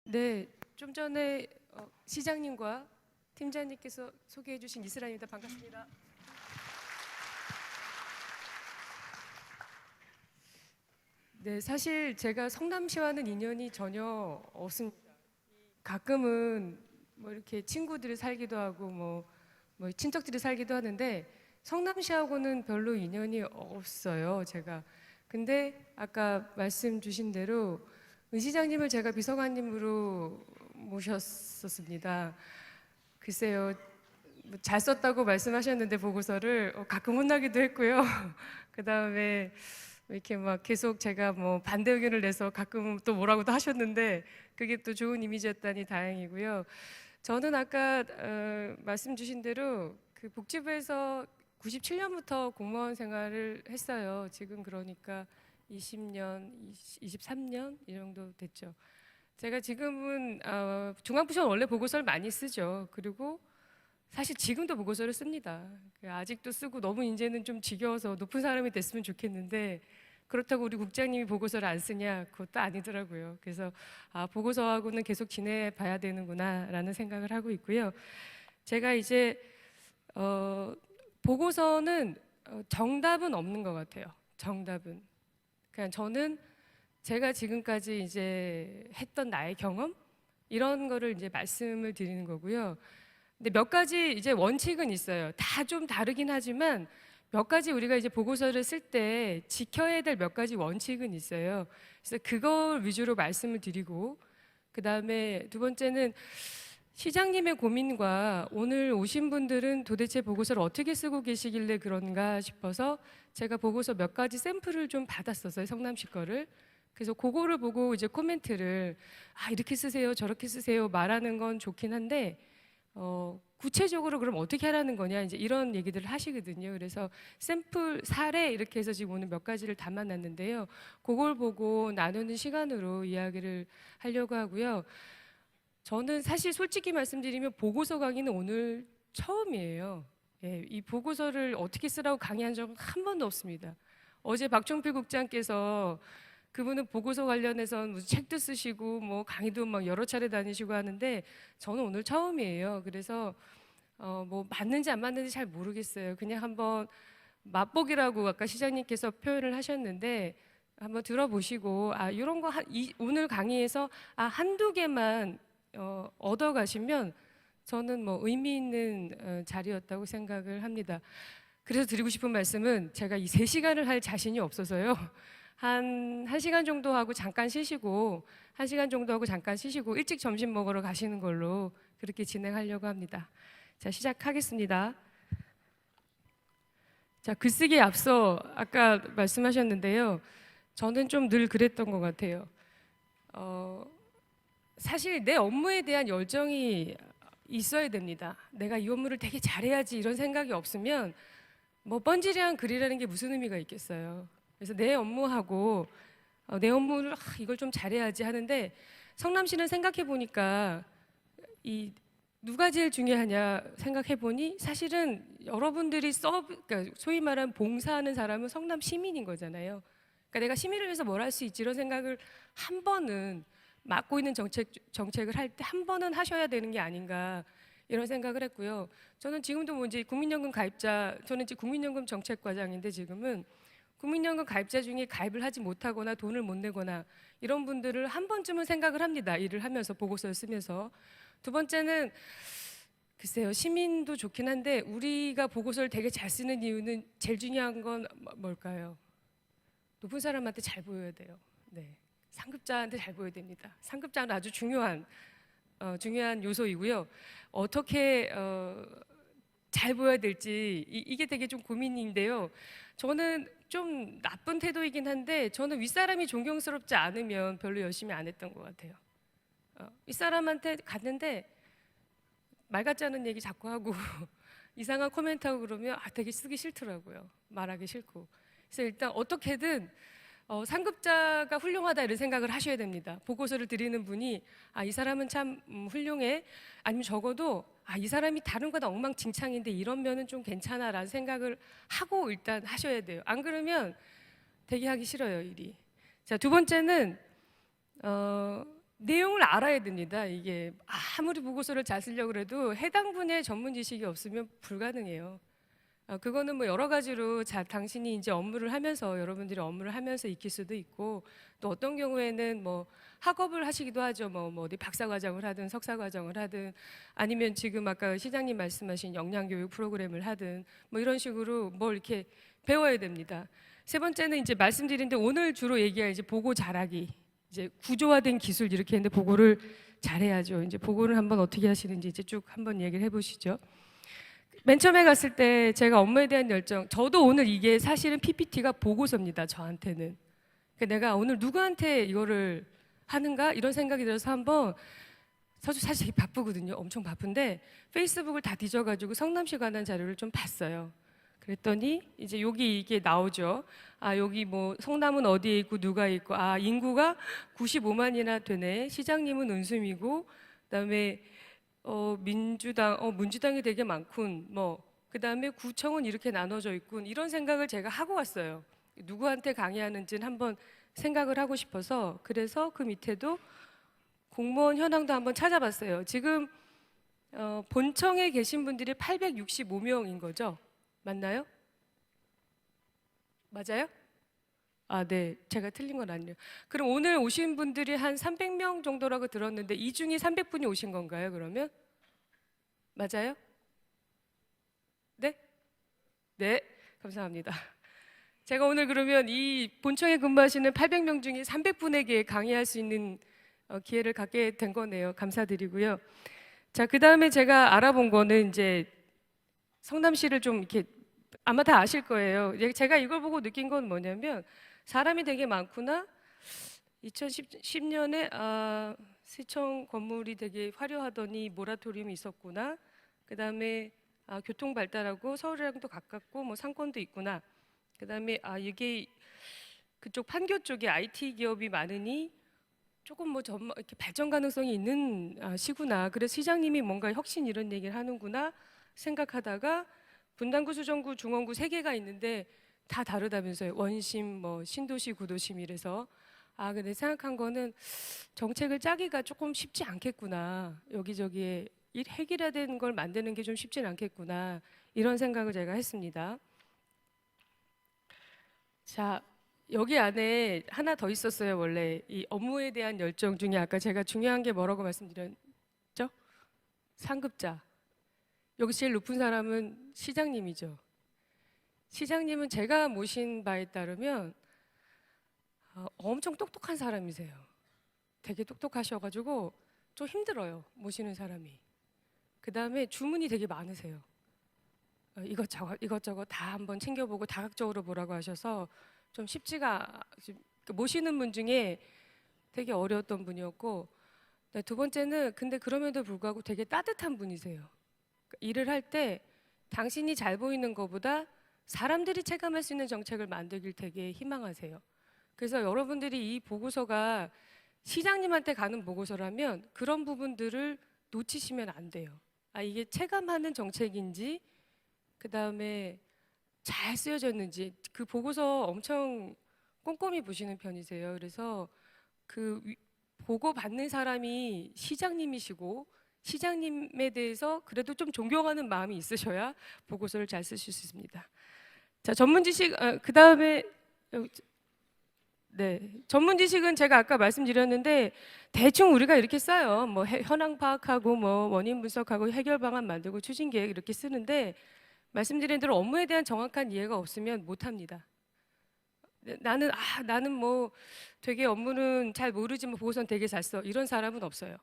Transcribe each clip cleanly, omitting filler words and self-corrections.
네, 좀 전에 시장님과 팀장님께서 소개해 주신 이스라엘입니다. 반갑습니다. 네, 사실 제가 성남시와는 인연이 전혀 없습니다. 가끔은 뭐 이렇게 친구들이 살기도 하고 뭐 친척들이 살기도 하는데 성남시하고는 별로 인연이 없어요, 제가. 근데 아까 말씀 주신 대로 은 시장님을 제가 비서관님으로 모셨었습니다. 글쎄요, 뭐잘 썼다고 말씀하셨는데 보고서를 가끔 혼나기도 했고요. 그 다음에 이렇게 막 계속 제가 뭐 반대 의견을 내서 가끔 또 뭐라고도 하셨는데 그게 또 좋은 이미지였다니 다행이고요. 저는 아까 말씀 주신 대로 그 복지부에서 97년부터 공무원 생활을 했어요. 지금 그러니까 20년, 23년 이 정도 됐죠. 제가 지금은 중앙부처는 원래 보고서를 많이 쓰죠. 그리고 사실 지금도 보고서를 씁니다. 아직도 쓰고 너무 이제는 좀 지겨워서 높은 사람이 됐으면 좋겠는데 그렇다고 우리 국장님이 보고서를 안 쓰냐? 그것도 아니더라고요. 그래서 보고서하고는 계속 지내봐야 되는구나라는 생각을 하고 있고요. 제가 이제 보고서는 정답은 없는 것 같아요. 정답은. 그냥 저는 제가 지금까지 이제 했던 나의 경험 이런 거를 이제 말씀을 드리는 거고요. 근데 몇 가지 이제 원칙은 있어요. 다 좀 다르긴 하지만 몇 가지 우리가 이제 보고서를 쓸 때 지켜야 될 몇 가지 원칙은 있어요. 그래서 그걸 위주로 말씀을 드리고 그 다음에 두 번째는 시장님의 고민과 오늘 오신 분들은 도대체 보고서를 어떻게 쓰고 계시길래 그런가 싶어서 제가 보고서 몇 가지 샘플을 좀 받았었어요. 성남시 거를. 그래서 그거를 보고 이제 코멘트를 이렇게 쓰세요, 저렇게 쓰세요 말하는 건 좋긴 한데 구체적으로 그럼 어떻게 하라는 거냐 이제 이런 얘기들을 하시거든요. 그래서 샘플 사례 이렇게 해서 지금 오늘 몇 가지를 담아놨는데요. 그걸 보고 나누는 시간으로 이야기를 하려고 하고요. 저는 사실 솔직히 말씀드리면 보고서 강의는 오늘 처음이에요. 예, 이 보고서를 어떻게 쓰라고 강의한 적은 한 번도 없습니다. 어제 박종필 국장께서 그분은 보고서 관련해서 무슨 책도 쓰시고 뭐 강의도 막 여러 차례 다니시고 하는데 저는 오늘 처음이에요. 그래서 뭐 맞는지 안 맞는지 잘 모르겠어요. 그냥 한번 맛보기라고 아까 시장님께서 표현을 하셨는데 한번 들어보시고 이런 거 오늘 강의에서 한두 개만 얻어 가시면 저는 뭐 의미 있는 자리였다고 생각을 합니다. 그래서 드리고 싶은 말씀은 제가 이 3시간을 할 자신이 없어서요. 한 1시간 정도 하고 잠깐 쉬시고 1시간 정도 하고 잠깐 쉬시고 일찍 점심 먹으러 가시는 걸로 그렇게 진행하려고 합니다. 자, 시작하겠습니다. 자, 글쓰기에 앞서 아까 말씀하셨는데요. 저는 좀 늘 그랬던 것 같아요. 사실 내 업무에 대한 열정이 있어야 됩니다. 내가 이 업무를 되게 잘해야지 이런 생각이 없으면 뭐 번지르한 글이라는 게 무슨 의미가 있겠어요. 그래서 내 업무하고 내 업무를 이걸 좀 잘해야지 하는데 성남시는 생각해 보니까 이 누가 제일 중요하냐 생각해 보니 사실은 여러분들이 그러니까 소위 말하는 봉사하는 사람은 성남 시민인 거잖아요. 그러니까 내가 시민을 위해서 뭘 할 수 있지 이런 생각을 한 번은 맡고 있는 정책을 할 때 한 번은 하셔야 되는 게 아닌가 이런 생각을 했고요. 저는 지금도 뭐 이제 국민연금 가입자, 저는 이제 국민연금 정책과장인데 지금은 국민연금 가입자 중에 가입을 하지 못하거나 돈을 못 내거나 이런 분들을 한 번쯤은 생각을 합니다. 일을 하면서 보고서를 쓰면서. 두 번째는 글쎄요, 시민도 좋긴 한데 우리가 보고서를 되게 잘 쓰는 이유는 제일 중요한 건 뭘까요? 높은 사람한테 잘 보여야 돼요. 네, 상급자한테 잘 보여야 됩니다. 상급자는 아주 중요한 요소이고요. 어떻게 잘 보여야 될지 이게 되게 좀 고민인데요. 저는 좀 나쁜 태도이긴 한데 저는 윗사람이 존경스럽지 않으면 별로 열심히 안 했던 것 같아요. 윗사람한테 갔는데 말 같지 않은 얘기 자꾸 하고 이상한 코멘트하고 그러면 되게 쓰기 싫더라고요. 말하기 싫고. 그래서 일단 어떻게든 상급자가 훌륭하다 이런 생각을 하셔야 됩니다. 보고서를 드리는 분이 이 사람은 참 훌륭해. 아니면 적어도 이 사람이 다른 거다 엉망진창인데 이런 면은 좀 괜찮아라는 생각을 하고 일단 하셔야 돼요. 안 그러면 되게 하기 싫어요, 일이. 자, 두 번째는 내용을 알아야 됩니다. 이게 아무리 보고서를 잘 쓰려고 해도 해당 분야의 전문 지식이 없으면 불가능해요. 그거는 뭐 여러 가지로 당신이 이제 업무를 하면서 여러분들이 업무를 하면서 익힐 수도 있고 또 어떤 경우에는 뭐 학업을 하시기도 하죠. 뭐 어디 박사과정을 하든 석사과정을 하든 아니면 지금 아까 시장님 말씀하신 역량교육 프로그램을 하든 뭐 이런 식으로 뭘 이렇게 배워야 됩니다. 세 번째는 이제 말씀드린데 오늘 주로 얘기할 이제 보고 잘하기, 이제 구조화된 기술 이렇게 했는데 보고를 잘해야죠. 이제 보고를 한번 어떻게 하시는지 이제 쭉 한번 얘기를 해보시죠. 맨 처음에 갔을 때 제가 업무에 대한 열정, 저도 오늘 이게 사실은 PPT가 보고서입니다. 저한테는. 그러니까 내가 오늘 누구한테 이거를 하는가 이런 생각이 들어서 한번 저도 사실 되게 바쁘거든요. 엄청 바쁜데 페이스북을 다 뒤져가지고 성남시 관한 자료를 좀 봤어요. 그랬더니 이제 여기 이게 나오죠. 여기 뭐 성남은 어디에 있고 누가 있고 인구가 95만이나 되네. 시장님은 은수미고 그다음에 민주당이 되게 많군. 뭐 그다음에 구청은 이렇게 나눠져 있군. 이런 생각을 제가 하고 왔어요. 누구한테 강의하는지는 한번 생각을 하고 싶어서 그래서 그 밑에도 공무원 현황도 한번 찾아봤어요. 지금 본청에 계신 분들이 865명인 거죠? 맞나요? 맞아요? 네. 제가 틀린 건 아니에요. 그럼 오늘 오신 분들이 한 300명 정도라고 들었는데 이 중에 300분이 오신 건가요, 그러면? 맞아요? 네? 네. 감사합니다. 제가 오늘 그러면 이 본청에 근무하시는 800명 중에 300분에게 강의할 수 있는 기회를 갖게 된 거네요. 감사드리고요. 자, 그다음에 제가 알아본 거는 이제 성남시를 좀 이렇게 아마 다 아실 거예요. 제가 이걸 보고 느낀 건 뭐냐면 사람이 되게 많구나. 2010년에 시청 건물이 되게 화려하더니 모라토리움이 있었구나. 그다음에 교통 발달하고 서울이랑도 가깝고 뭐 상권도 있구나. 그다음에 이게 그쪽 판교 쪽에 IT 기업이 많으니 조금 뭐 이렇게 발전 가능성이 있는 시구나. 그래서 시장님이 뭔가 혁신 이런 얘기를 하는구나 생각하다가 분당구, 수정구, 중원구 세 개가 있는데 다 다르다면서요. 원심, 뭐 신도시, 구도심 이래서 근데 생각한 거는 정책을 짜기가 조금 쉽지 않겠구나. 여기저기에 해결해야 걸 만드는 게 좀 쉽진 않겠구나. 이런 생각을 제가 했습니다. 자, 여기 안에 하나 더 있었어요. 원래 이 업무에 대한 열정 중에 아까 제가 중요한 게 뭐라고 말씀드렸죠? 상급자. 여기 제일 높은 사람은 시장님이죠. 시장님은 제가 모신 바에 따르면 엄청 똑똑한 사람이세요. 되게 똑똑하셔가지고 좀 힘들어요. 모시는 사람이. 그 다음에 주문이 되게 많으세요. 이것저것 다 한번 챙겨보고 다각적으로 보라고 하셔서 좀 쉽지가 모시는 분 중에 되게 어려웠던 분이었고 네, 두 번째는 근데 그럼에도 불구하고 되게 따뜻한 분이세요. 일을 할 때 당신이 잘 보이는 것보다 사람들이 체감할 수 있는 정책을 만들길 되게 희망하세요. 그래서 여러분들이 이 보고서가 시장님한테 가는 보고서라면 그런 부분들을 놓치시면 안 돼요. 이게 체감하는 정책인지 그 다음에 잘 쓰여졌는지 그 보고서 엄청 꼼꼼히 보시는 편이세요. 그래서 그 보고 받는 사람이 시장님이시고 시장님에 대해서 그래도 좀 존경하는 마음이 있으셔야 보고서를 잘 쓰실 수 있습니다. 자, 전문 지식 그 다음에 네, 전문 지식은 제가 아까 말씀드렸는데 대충 우리가 이렇게 써요. 뭐 현황 파악하고 뭐 원인 분석하고 해결 방안 만들고 추진 계획 이렇게 쓰는데 말씀드린 대로 업무에 대한 정확한 이해가 없으면 못 합니다. 나는 뭐 되게 업무는 잘 모르지만 보고서는 되게 잘 써. 이런 사람은 없어요.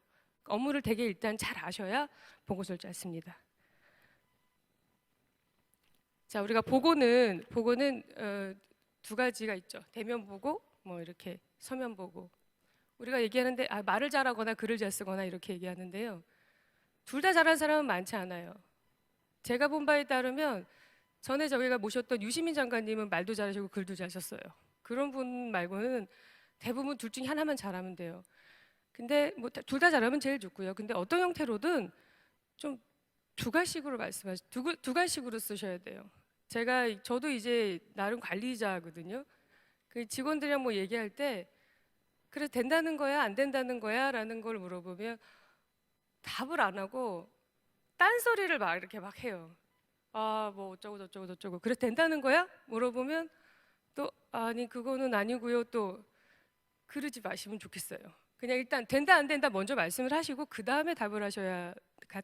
업무를 되게 일단 잘 아셔야 보고서를 잘 씁니다. 자, 우리가 보고는 두 가지가 있죠. 대면 보고, 뭐 이렇게 서면 보고. 우리가 얘기하는데 말을 잘하거나 글을 잘 쓰거나 이렇게 얘기하는데요. 둘 다 잘하는 사람은 많지 않아요. 제가 본 바에 따르면 전에 저희가 모셨던 유시민 장관님은 말도 잘하시고 글도 잘 썼어요. 그런 분 말고는 대부분 둘 중에 하나만 잘하면 돼요. 근데 뭐 둘 다 잘하면 제일 좋고요. 근데 어떤 형태로든 좀 두 가지식으로 쓰셔야 돼요. 저도 이제 나름 관리자거든요. 그 직원들이랑 뭐 얘기할 때 그래서 된다는 거야, 안 된다는 거야? 라는 걸 물어보면 답을 안 하고 딴소리를 막 이렇게 막 해요. 아, 뭐 어쩌고 저쩌고 저쩌고. 그래서 된다는 거야? 물어보면 또 아니 그거는 아니고요. 또 그러지 마시면 좋겠어요. 그냥 일단 된다 안 된다 먼저 말씀을 하시고 그 다음에 답을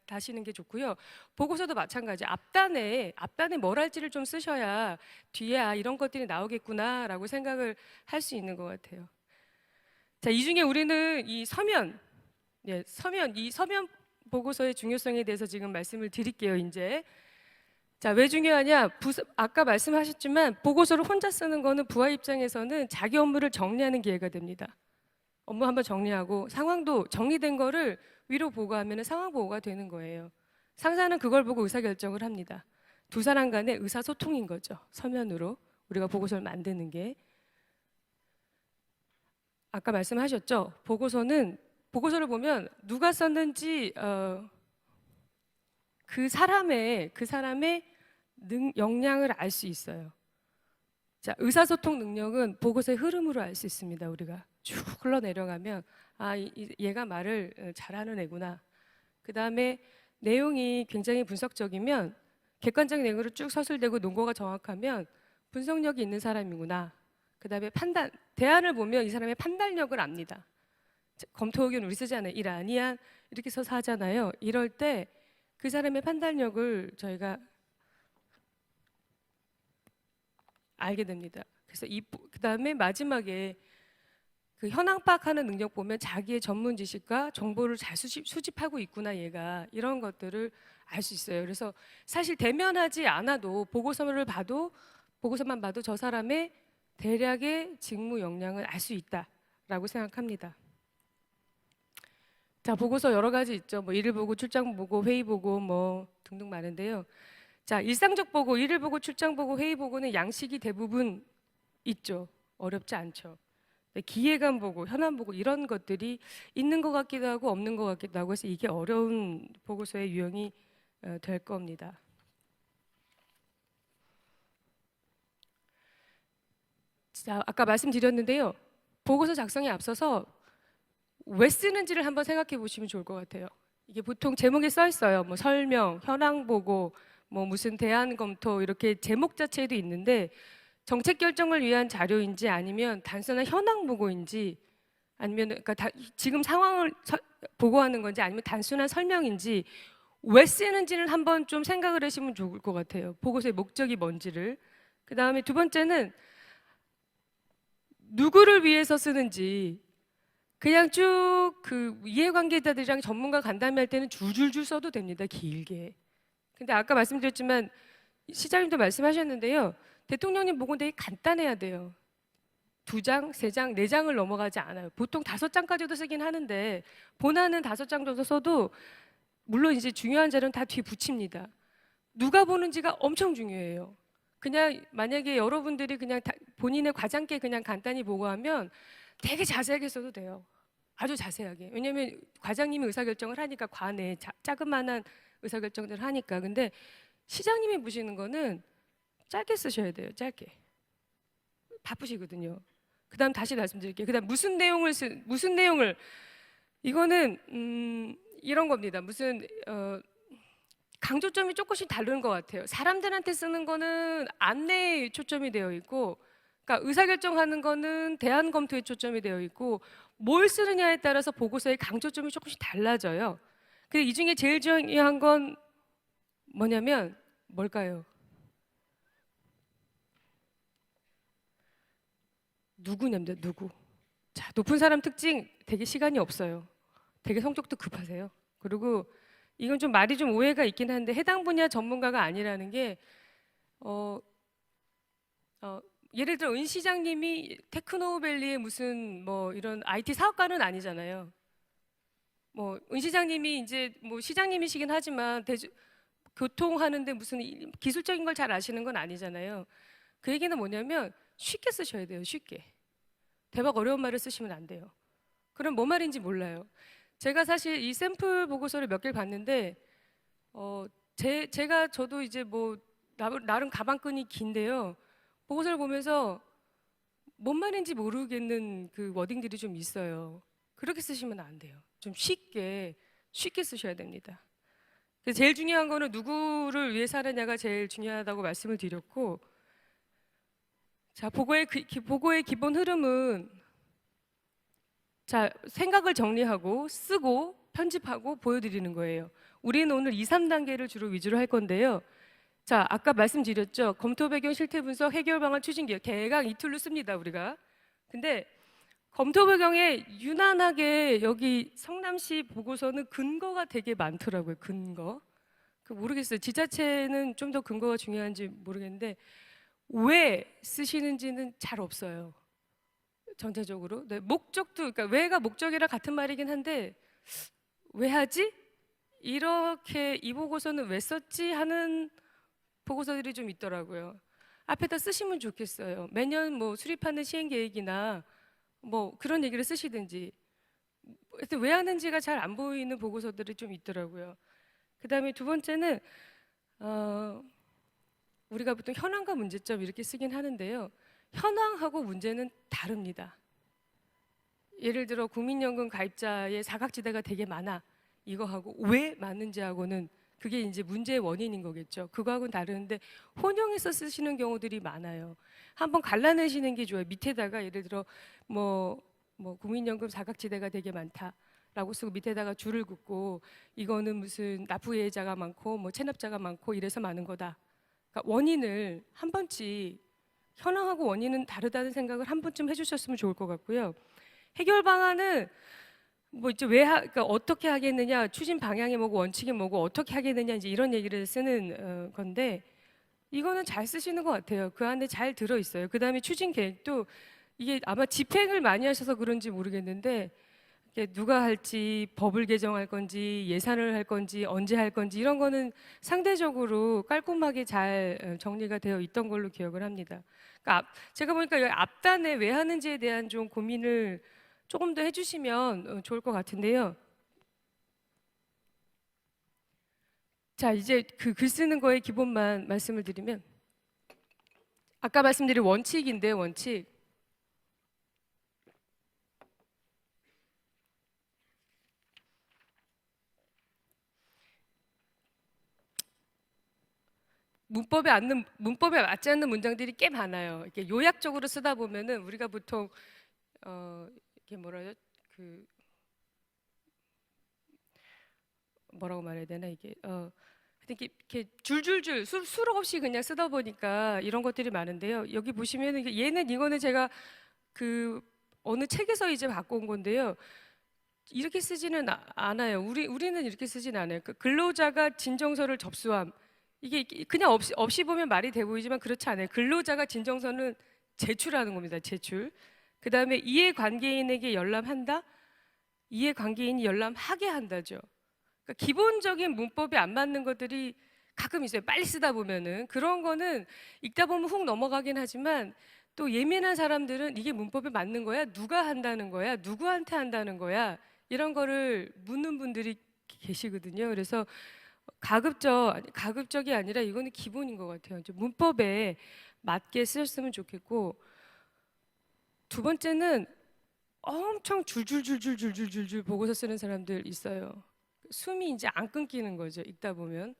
하시는 게 좋고요. 보고서도 마찬가지. 앞단에 뭘 할지를 좀 쓰셔야 뒤에 이런 것들이 나오겠구나라고 생각을 할 수 있는 것 같아요. 자, 이 중에 우리는 이 서면, 이 서면 보고서의 중요성에 대해서 지금 말씀을 드릴게요. 이제 자, 왜 중요하냐? 아까 말씀하셨지만 보고서를 혼자 쓰는 거는 부하 입장에서는 자기 업무를 정리하는 기회가 됩니다. 업무 한번 정리하고 상황도 정리된 거를 위로 보고하면 상황 보고가 되는 거예요. 상사는 그걸 보고 의사결정을 합니다. 두 사람 간의 의사소통인 거죠. 서면으로 우리가 보고서를 만드는 게. 아까 말씀하셨죠? 보고서를 보면 누가 썼는지 그 사람의 역량을 알 수 있어요. 자, 의사소통 능력은 보고서의 흐름으로 알 수 있습니다. 우리가 쭉 흘러내려가면 얘가 말을 잘하는 애구나. 그 다음에 내용이 굉장히 분석적이면 객관적인 내용으로 쭉 서술되고 논거가 정확하면 분석력이 있는 사람이구나. 그 다음에 대안을 보면 이 사람의 판단력을 압니다. 검토 의견 우리 쓰잖아요. 일 아니야 이렇게 써서 하잖아요. 이럴 때 그 사람의 판단력을 저희가 알게 됩니다. 그래서 그 다음에 마지막에 그 현황 파악하는 능력 보면 자기의 전문 지식과 정보를 잘 수집하고 있구나 얘가 이런 것들을 알 수 있어요. 그래서 사실 대면하지 않아도 보고서만 봐도 저 사람의 대략의 직무 역량을 알 수 있다라고 생각합니다. 자, 보고서 여러 가지 있죠. 뭐 일을 보고 출장 보고 회의 보고 뭐 등등 많은데요. 자, 일상적 보고, 일을 보고 출장 보고 회의 보고는 양식이 대부분 있죠. 어렵지 않죠. 기획안 보고 현안 보고 이런 것들이 있는 것 같기도 하고 없는 것 같기도 하고 해서 이게 어려운 보고서의 유형이 될 겁니다. 자, 아까 말씀드렸는데요. 보고서 작성에 앞서서 왜 쓰는지를 한번 생각해 보시면 좋을 것 같아요. 이게 보통 제목에 써 있어요. 뭐 설명, 현황 보고, 뭐 무슨 대안 검토 이렇게 제목 자체에도 있는데 정책 결정을 위한 자료인지 아니면 단순한 현황 보고인지 아니면 그러니까 지금 상황을 보고하는 건지 아니면 단순한 설명인지 왜 쓰는지는 한번 좀 생각을 하시면 좋을 것 같아요. 보고서의 목적이 뭔지를. 그 다음에 두 번째는 누구를 위해서 쓰는지 그냥 쭉 그 이해관계자들이랑 전문가 간담회 할 때는 줄줄줄 써도 됩니다. 길게. 근데 아까 말씀드렸지만 시장님도 말씀하셨는데요. 대통령님 보고 되게 간단해야 돼요. 2장, 3장, 4장을 넘어가지 않아요. 보통 5장까지도 쓰긴 하는데 본안은 5장 정도 써도 물론 이제 중요한 자료는 다 뒤에 붙입니다. 누가 보는지가 엄청 중요해요. 그냥 만약에 여러분들이 그냥 본인의 과장께 그냥 간단히 보고하면 되게 자세하게 써도 돼요. 아주 자세하게. 왜냐하면 과장님이 의사결정을 하니까 관에 자그마한 의사결정들을 하니까. 근데 시장님이 보시는 거는 짧게 쓰셔야 돼요. 짧게. 바쁘시거든요. 그다음 다시 말씀드릴게요. 그다음 무슨 내용을 이거는 이런 겁니다. 무슨 강조점이 조금씩 다른 것 같아요. 사람들한테 쓰는 거는 안내에 초점이 되어 있고, 그러니까 의사결정하는 거는 대안 검토에 초점이 되어 있고, 뭘 쓰느냐에 따라서 보고서의 강조점이 조금씩 달라져요. 근데 이 중에 제일 중요한 건 뭐냐면 뭘까요? 누구냐입니다. 누구. 자, 높은 사람 특징 되게 시간이 없어요. 되게 성격도 급하세요. 그리고 이건 좀 말이 좀 오해가 있긴 한데 해당 분야 전문가가 아니라는 게 예를 들어 은 시장님이 테크노밸리의 무슨 뭐 이런 IT 사업가는 아니잖아요. 뭐 은 시장님이 이제 뭐 시장님이시긴 하지만 교통하는데 무슨 기술적인 걸 잘 아시는 건 아니잖아요. 그 얘기는 뭐냐면 쉽게 쓰셔야 돼요. 쉽게. 대박 어려운 말을 쓰시면 안 돼요. 그럼 뭐 말인지 몰라요. 제가 사실 이 샘플 보고서를 몇 개를 봤는데 저도 이제 뭐 나름 가방끈이 긴데요. 보고서를 보면서 뭔 말인지 모르겠는 그 워딩들이 좀 있어요. 그렇게 쓰시면 안 돼요. 좀 쉽게 쓰셔야 됩니다. 그래서 제일 중요한 거는 누구를 위해 사느냐가 제일 중요하다고 말씀을 드렸고, 자, 보고의 기본 흐름은, 자, 생각을 정리하고 쓰고 편집하고 보여드리는 거예요. 우리는 오늘 2, 3단계를 주로 위주로 할 건데요. 자, 아까 말씀드렸죠. 검토 배경 실태 분석 해결 방안 추진 계획 대강 이 툴로 씁니다, 우리가. 근데 검토 배경에 유난하게 여기 성남시 보고서는 근거가 되게 많더라고요. 근거. 그 모르겠어요. 지자체는 좀 더 근거가 중요한지 모르겠는데 왜 쓰시는지는 잘 없어요. 전체적으로. 네, 목적도 그러니까 왜가 목적이라 같은 말이긴 한데 왜 하지? 이렇게 이 보고서는 왜 썼지 하는 보고서들이 좀 있더라고요. 앞에다 쓰시면 좋겠어요. 매년 뭐 수립하는 시행 계획이나 뭐 그런 얘기를 쓰시든지. 하여튼 왜 하는지가 잘 안 보이는 보고서들이 좀 있더라고요. 그다음에 두 번째는 우리가 보통 현황과 문제점 이렇게 쓰긴 하는데요. 현황하고 문제는 다릅니다. 예를 들어 국민연금 가입자의 사각지대가 되게 많아. 이거하고 왜 많은지하고는 그게 이제 문제의 원인인 거겠죠. 그거하고는 다른데 혼용해서 쓰시는 경우들이 많아요. 한번 갈라내시는 게 좋아요. 밑에다가 예를 들어 뭐 국민연금 사각지대가 되게 많다라고 쓰고 밑에다가 줄을 긋고 이거는 무슨 납부예자가 많고 뭐 체납자가 많고 이래서 많은 거다. 그러니까 원인을 한 번씩 현황하고 원인은 다르다는 생각을 한 번쯤 해주셨으면 좋을 것 같고요. 해결 방안은 뭐 이제 그러니까 어떻게 하겠느냐, 추진 방향이 뭐고 원칙이 뭐고 어떻게 하겠느냐 이제 이런 얘기를 쓰는 건데 이거는 잘 쓰시는 것 같아요. 그 안에 잘 들어 있어요. 그 다음에 추진 계획도 이게 아마 집행을 많이 하셔서 그런지 모르겠는데 이게 누가 할지 법을 개정할 건지 예산을 할 건지 언제 할 건지 이런 거는 상대적으로 깔끔하게 잘 정리가 되어 있던 걸로 기억을 합니다. 그러니까 제가 보니까 여기 앞단에 왜 하는지에 대한 좀 고민을 조금 더 해주시면 좋을 것 같은데요. 자, 이제 그 글 쓰는 거의 기본만 말씀을 드리면 아까 말씀드린 원칙인데 원칙. 문법에 맞지 않는 문장들이 꽤 많아요. 이렇게 요약적으로 쓰다 보면은 우리가 보통 이게 뭐라죠? 그 뭐라고 말해야 되나 이게 이렇게 줄줄줄 수록 없이 그냥 쓰다 보니까 이런 것들이 많은데요. 여기 보시면은 이거는 제가 그 어느 책에서 이제 갖고 온 건데요. 이렇게 쓰지는 않아요. 우리는 이렇게 쓰지는 않아요. 그 근로자가 진정서를 접수함. 이게 그냥 없이 보면 말이 돼 보이지만 그렇지 않아요. 근로자가 진정서는 제출하는 겁니다. 제출. 그다음에 이해관계인에게 열람한다. 이해관계인이 열람하게 한다죠. 그러니까 기본적인 문법이 안 맞는 것들이 가끔 있어요. 빨리 쓰다 보면은 그런 거는 읽다 보면 훅 넘어가긴 하지만 또 예민한 사람들은 이게 문법에 맞는 거야? 누가 한다는 거야? 누구한테 한다는 거야? 이런 거를 묻는 분들이 계시거든요. 그래서 가급적이 아니라 이거는 기본인 것 같아요. 문법에 맞게 쓰셨으면 좋겠고 두 번째는 엄청 줄줄줄줄줄줄줄 보고서 쓰는 사람들 있어요. 숨이 이제 안 끊기는 거죠. 읽다 보면.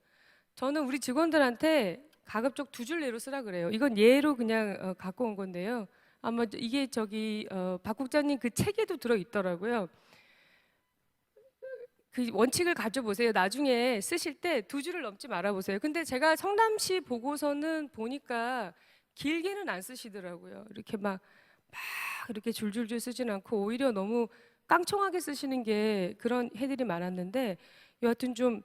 저는 우리 직원들한테 가급적 두 줄 내로 쓰라 그래요. 이건 예로 그냥 갖고 온 건데요. 아마 이게 박 국장님 그 책에도 들어 있더라고요. 그 원칙을 가져보세요. 나중에 쓰실 때 두 줄을 넘지 말아보세요. 근데 제가 성남시 보고서는 보니까 길게는 안 쓰시더라고요. 이렇게 막 이렇게 줄줄줄 쓰진 않고 오히려 너무 깡총하게 쓰시는 게 그런 해들이 많았는데 여하튼 좀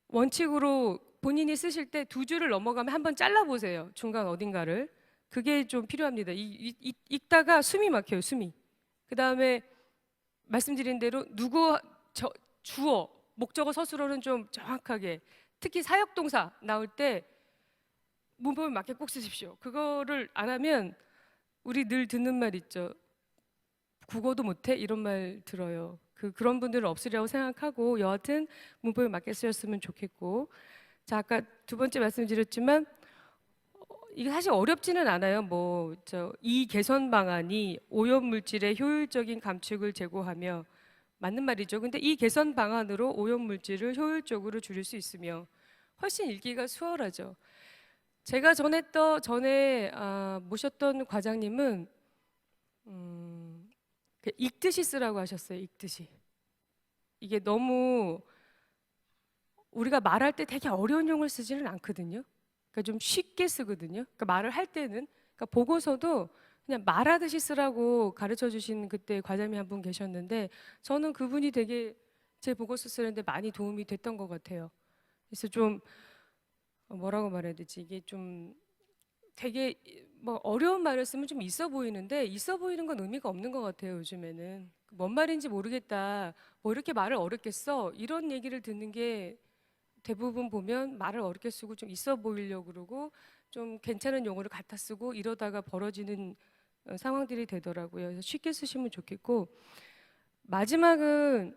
원칙으로 본인이 쓰실 때 두 줄을 넘어가면 한번 잘라보세요. 중간 어딘가를. 그게 좀 필요합니다. 읽다가 숨이 막혀요. 숨이. 그 다음에 말씀드린 대로 주어, 목적어 서술어는 좀 정확하게 특히 사역동사 나올 때 문법에 맞게 꼭 쓰십시오. 그거를 안 하면 우리 늘 듣는 말 있죠. 국어도 못해? 이런 말 들어요. 그런 분들은 없으리라고 생각하고 여하튼 문법에 맞게 쓰셨으면 좋겠고 자 아까 두 번째 말씀드렸지만 이게 사실 어렵지는 않아요. 이 개선 방안이 오염 물질의 효율적인 감축을 제고하며 맞는 말이죠. 근데 이 개선 방안으로 오염 물질을 효율적으로 줄일 수 있으며 훨씬 읽기가 수월하죠. 제가 전에 모셨던 과장님은 읽듯이 쓰라고 하셨어요. 읽듯이. 이게 너무 우리가 말할 때 되게 어려운 용어를 쓰지는 않거든요. 그러니까 좀 쉽게 쓰거든요. 그러니까 말을 할 때는 그러니까 보고서도 그냥 말하듯이 쓰라고 가르쳐 주신 그때 과장님 한 분 계셨는데 저는 그분이 되게 제 보고서 쓰는데 많이 도움이 됐던 것 같아요. 그래서 좀 뭐라고 말해야 되지? 이게 좀 되게 뭐 어려운 말을 쓰면 좀 있어 보이는데 있어 보이는 건 의미가 없는 것 같아요. 요즘에는 뭔 말인지 모르겠다. 뭐 이렇게 말을 어렵게 써 이런 얘기를 듣는 게 대부분 보면 말을 어렵게 쓰고 좀 있어 보이려고 그러고 좀 괜찮은 용어를 갖다 쓰고 이러다가 벌어지는 상황들이 되더라고요. 그래서 쉽게 쓰시면 좋겠고 마지막은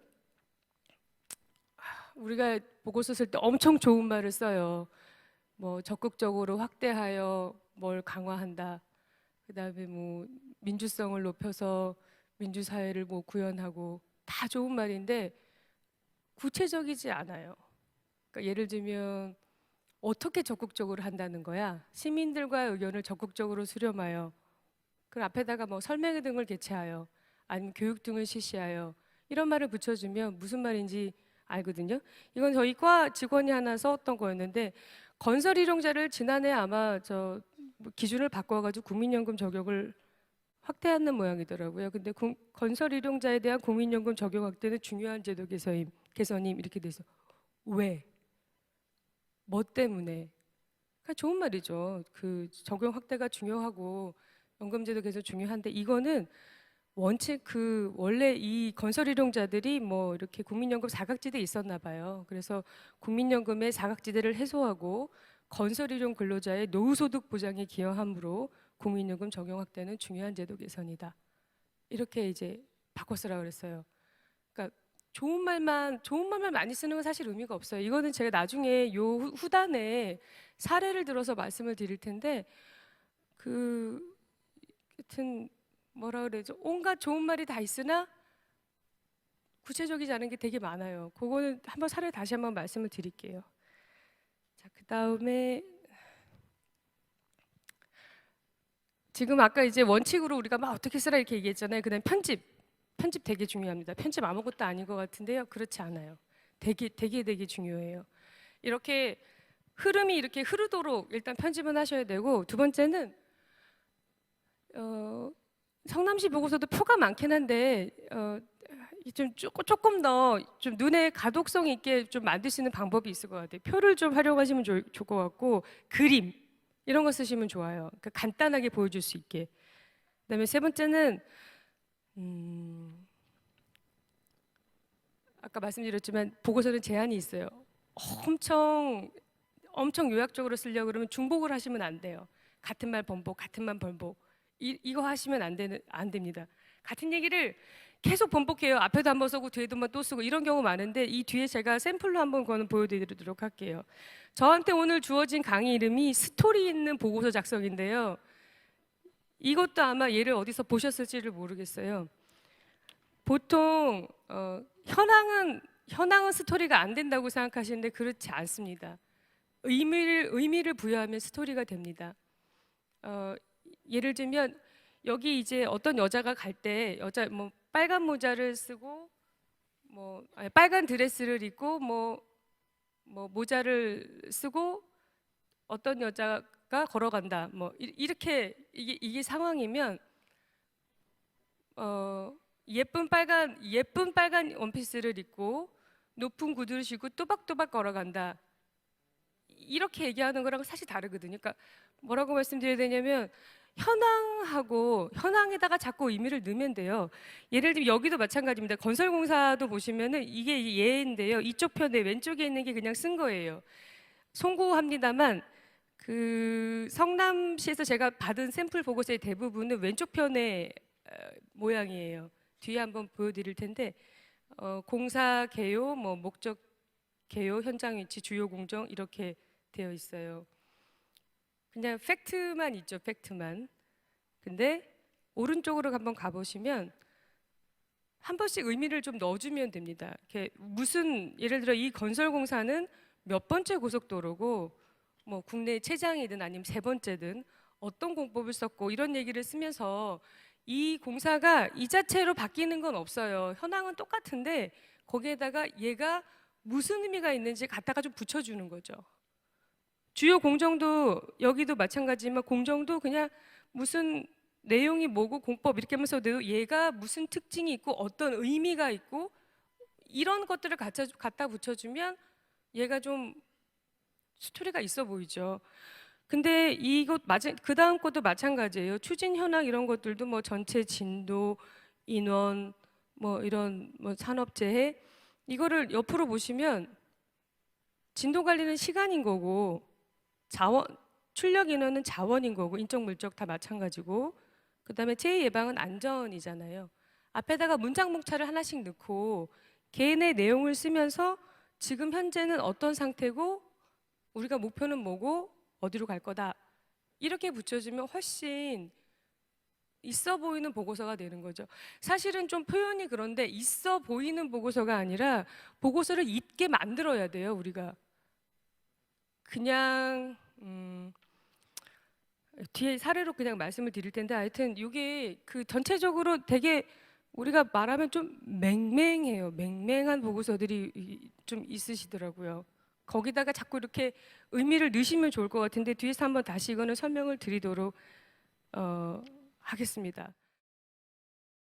우리가 보고서 쓸 때 엄청 좋은 말을 써요. 뭐 적극적으로 확대하여 뭘 강화한다. 그다음에 뭐 민주성을 높여서 민주사회를 뭐 구현하고 다 좋은 말인데 구체적이지 않아요. 그러니까 예를 들면 어떻게 적극적으로 한다는 거야? 시민들과의 의견을 적극적으로 수렴하여 그 앞에다가 뭐 설명 등을 개최하여 아니면 교육 등을 실시하여 이런 말을 붙여주면 무슨 말인지 알거든요. 이건 저희 과 직원이 하나 썼던 거였는데 건설 일용자를 지난해 아마 기준을 바꿔가지고 국민연금 적용을 확대하는 모양이더라고요. 근데 건설 일용자에 대한 국민연금 적용 확대는 중요한 제도 개선임 이렇게 돼서 왜? 뭐 때문에? 그러니까 좋은 말이죠. 그 적용 확대가 중요하고 연금제도 개선 중요한데 이거는 원칙 원래 이 건설 일용자들이 뭐 이렇게 국민연금 사각지대에 있었나 봐요. 그래서 국민연금의 사각지대를 해소하고 건설 일용 근로자의 노후소득 보장에 기여함으로 국민연금 적용 확대는 중요한 제도 개선이다. 이렇게 이제 바꿔 쓰라 그랬어요. 그러니까 좋은 말만 많이 쓰는 건 사실 의미가 없어요. 이거는 제가 나중에 요 후단에 사례를 들어서 말씀을 드릴 텐데 하여튼 뭐라 그래죠? 온갖 좋은 말이 다 있으나 구체적이지 않은 게 되게 많아요. 그거는 한번 사례 다시 한번 말씀을 드릴게요. 자, 그다음에 지금 아까 이제 원칙으로 우리가 막 어떻게 쓰라 이렇게 얘기했잖아요. 그다음 편집 되게 중요합니다. 편집 아무것도 아닌 것 같은데요. 그렇지 않아요. 되게 중요해요. 이렇게 흐름이 이렇게 흐르도록 일단 편집은 하셔야 되고 두 번째는 성남시 보고서도 표가 많긴 한데 조금 더 좀 눈에 가독성 있게 좀 만들 수 있는 방법이 있을 것 같아요. 표를 좀 활용하시면 좋을 것 같고 그림 이런 거 쓰시면 좋아요. 그러니까 간단하게 보여줄 수 있게. 그다음에 세 번째는 아까 말씀드렸지만 보고서는 제한이 있어요. 엄청 요약적으로 쓰려고 그러면 중복을 하시면 안 돼요. 같은 말 번복, 같은 말 번복. 이거 하시면 안 됩니다. 같은 얘기를 계속 번복해요. 앞에도 한번 쓰고 뒤에도 한번 또 쓰고 이런 경우 많은데 이 뒤에 제가 샘플로 한번 그거는 보여드리도록 할게요. 저한테 오늘 주어진 강의 이름이 스토리 있는 보고서 작성인데요. 이것도 아마 얘를 어디서 보셨을지를 모르겠어요. 보통 현황은 스토리가 안 된다고 생각하시는데 그렇지 않습니다. 의미를 부여하면 스토리가 됩니다. 예를 들면 여기 이제 어떤 여자가 갈 때 뭐 빨간 모자를 쓰고 빨간 드레스를 입고 뭐 모자를 쓰고 어떤 여자가 걸어간다. 뭐 이렇게 이게 상황이면 예쁜 빨간 원피스를 입고 높은 구두를 신고 또박또박 걸어간다. 이렇게 얘기하는 거랑 사실 다르거든요. 그러니까 뭐라고 말씀드려야 되냐면 현황에다가 자꾸 의미를 넣으면 돼요. 예를 들면 여기도 마찬가지입니다. 건설공사도 보시면은 이게 예인데요. 이쪽 편에 왼쪽에 있는 게 그냥 쓴 거예요. 송구합니다만 그 성남시에서 제가 받은 샘플 보고서의 대부분은 왼쪽 편의 모양이에요. 뒤에 한번 보여드릴 텐데 공사 개요, 뭐 목적 개요, 현장 위치, 주요 공정 이렇게 되어 있어요. 그냥 팩트만 있죠, 팩트만. 근데 오른쪽으로 한번 가보시면 한 번씩 의미를 좀 넣어주면 됩니다. 이렇게 무슨 예를 들어 이 건설공사는 몇 번째 고속도로고 뭐 국내 최장이든 아니면 세 번째든 어떤 공법을 썼고 이런 얘기를 쓰면서 이 공사가 이 자체로 바뀌는 건 없어요. 현황은 똑같은데 거기에다가 얘가 무슨 의미가 있는지 갖다가 좀 붙여주는 거죠. 주요 공정도 여기도 마찬가지지만 공정도 그냥 무슨 내용이 뭐고 공법 이렇게 하면서 얘가 무슨 특징이 있고 어떤 의미가 있고 이런 것들을 갖다 붙여주면 얘가 좀 스토리가 있어 보이죠. 근데 이것 그 다음 것도 마찬가지예요. 추진 현황 이런 것들도 뭐 전체 진도, 인원, 뭐 이런 뭐 산업재해 이거를 옆으로 보시면 진도 관리는 시간인 거고 자원 출력 인원은 자원인 거고 인적 물적 다 마찬가지고 그다음에 재해 예방은 안전이잖아요. 앞에다가 문장 목차를 하나씩 넣고 개인의 내용을 쓰면서 지금 현재는 어떤 상태고 우리가 목표는 뭐고 어디로 갈 거다 이렇게 붙여주면 훨씬 있어 보이는 보고서가 되는 거죠. 사실은 좀 표현이 그런데 있어 보이는 보고서가 아니라 보고서를 있게 만들어야 돼요. 우리가 그냥 뒤에 사례로 그냥 말씀을 드릴 텐데 하여튼 이게 그 전체적으로 되게 우리가 말하면 좀 맹맹해요. 맹맹한 보고서들이 좀 있으시더라고요. 거기다가 자꾸 이렇게 의미를 넣으시면 좋을 것 같은데 뒤에서 한번 다시 이거는 설명을 드리도록 하겠습니다.